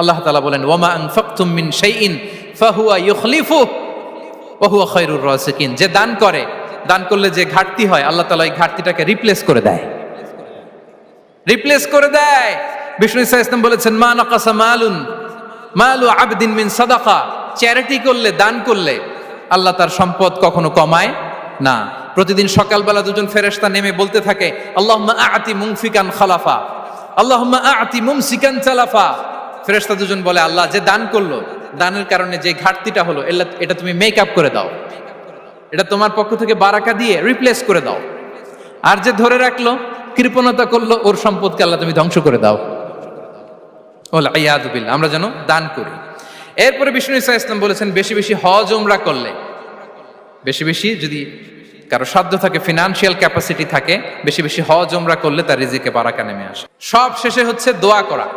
আল্লাহ তাআলা বলেন ওয়ামা আনফাকতুম মিন শাইইন ফাহুয়া ইউখলিফুহু ওয়া হুয়া খায়রুর রাসিকিন। যে দান করে, দান করলে যে ঘাটতি হয় আল্লাহ তাআলা এই ঘাটতিটাকে রিপ্লেস করে দেয়, রিপ্লেস করে দেয়। বিষ্ণু ইসা ইসলাম বলেছেন মা নাকাসা মালু আবদিন মিন সাদাকা। চ্যারিটি করলে, দান করলে আল্লাহ তার সম্পদ কখনো কমায় না। প্রতিদিন সকালবেলা দুজন ফেরেশতা নেমে বলতে থাকে আল্লাহুম্মা আ'তি মুনফিকান খালাফা, আল্লাহুম্মা আ'তি মুমসিকান চালাফা। ফেরেশতা দুজন বলে আল্লাহ যে দান করলো, দানের কারণে যে ঘাটতিটা হলো এটা তুমি মেক আপ করে দাও, এটা তোমার পক্ষ থেকে বারাকা দিয়ে রিপ্লেস করে দাও। আর যে ধরে রাখলো, কৃপণতা করলো, ওর সম্পদকে আল্লাহ তুমি ধ্বংস করে দাও। ওয়াল ইয়াদু বিল্লাহ। আমরা যেন দান করি। এরপরে বিষ্ণু ইসা ইসলাম বলেছেন বেশি বেশি হজ উমরা করলে, বেশি বেশি যদি কারো সাধ্য থাকে, ফিনান্সিয়াল ক্যাপাসিটি থাকে, বেশি বেশি হজ উমরা করলে তার রিজিকে বারাকা নেমে আসে। সব শেষে হচ্ছে দোয়া করা।